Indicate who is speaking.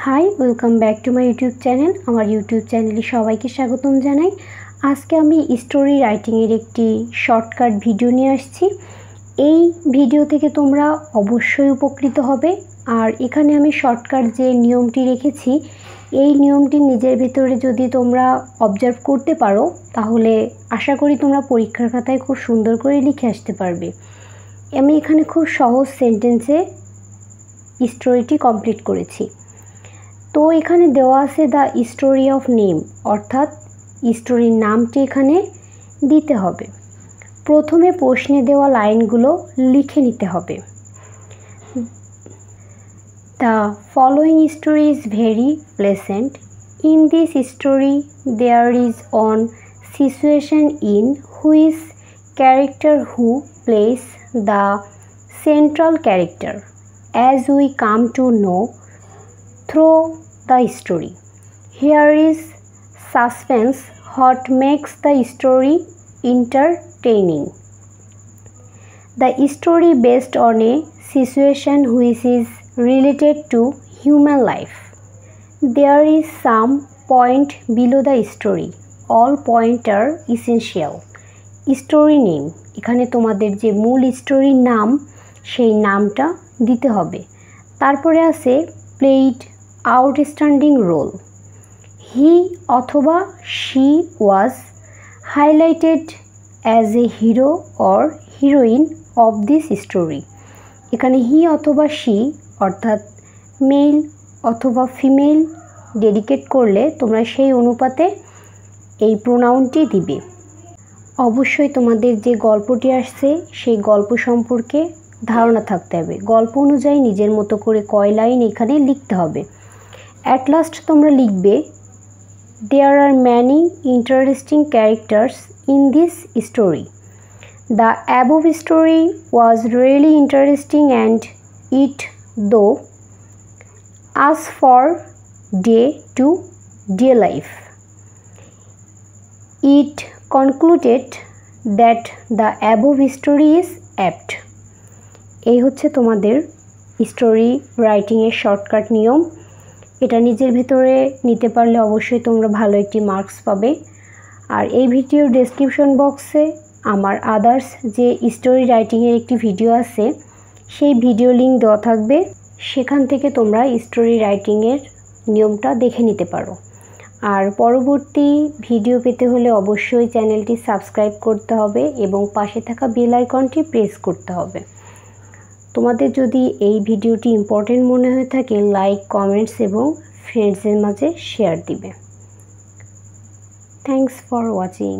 Speaker 1: Hi welcome back to my YouTube channel. আমার YouTube চ্যানেলে সবাইকে স্বাগতম জানাই। আজকে আমি স্টোরি রাইটিংয়ের একটি শর্টকাট ভিডিও নিয়ে আসছি। এই ভিডিও থেকে তোমরা অবশ্যই উপকৃত হবে। আর এখানে আমি শর্টকাট যে নিয়মটি রেখেছি, এই নিয়মটি নিজের ভেতরে যদি তোমরা অবজার্ভ করতে পারো তাহলে আশা করি তোমরা পরীক্ষার খাতায় খুব সুন্দর করে লিখে আসতে পারবে। আমি এখানে খুব সহজ সেন্টেন্সে স্টোরিটি কমপ্লিট করেছি। তো এখানে দেওয়া আছে দ্য স্টোরি অফ নেম, অর্থাৎ স্টোরির নামটি এখানে দিতে হবে। প্রথমে প্রশ্নে দেওয়া লাইনগুলো লিখে নিতে হবে। The following story is very pleasant. In this story there is an situation in which character who plays the central character as we come to know through the story. Here is suspense what makes the story entertaining. The story based on a situation which is related to human life. There is some point below the story. All points are essential. Story name, এখানে তোমাদের যে মূল স্টোরির নাম সেই নামটা দিতে হবে। তারপরে আছে প্লেড আউটস্ট্যান্ডিং রোল। হি অথবা she was highlighted as a hero or heroine of this story. এখানে হি অথবা শি অর্থাৎ মেল অথবা ফিমেল ডেডিকেট করলে তোমরা সেই অনুপাতে এই প্রোনাউনটি দিবে। অবশ্যই তোমাদের যে গল্পটি আসছে সেই গল্প সম্পর্কে ধারণা থাকতে হবে। গল্প অনুযায়ী নিজের মতো করে কয় লাইন এখানে লিখতে হবে। অ্যাট লাস্ট তোমরা লিখবে there are many interesting characters in this story. The above story was really interesting and it though us for day to day life. It concluded that the above story is apt. এই হচ্ছে তোমাদের story রাইটিংয়ের shortcut নিয়ম। এটা নিজের ভেতরে নিতে পারলে অবশ্যই তোমরা ভালো একটি মার্কস পাবে। আর এই ভিডিওর ডেসক্রিপশন বক্সে আমার আদার্স যে স্টোরি রাইটিংয়ের একটি ভিডিও আছে সেই ভিডিও লিঙ্ক দেওয়া থাকবে, সেখান থেকে তোমরা স্টোরি রাইটিংয়ের নিয়মটা দেখে নিতে পারো। আর পরবর্তী ভিডিও পেতে হলে অবশ্যই চ্যানেলটি সাবস্ক্রাইব করতে হবে এবং পাশে থাকা বেল আইকনটি প্রেস করতে হবে। তোমাদের যদি এই ভিডিওটি ইম্পর্টেন্ট মনে হয়ে থাকে লাইক, কমেন্টস এবং ফ্রেন্ডসদের মাঝে শেয়ার দিবে। Thanks for watching.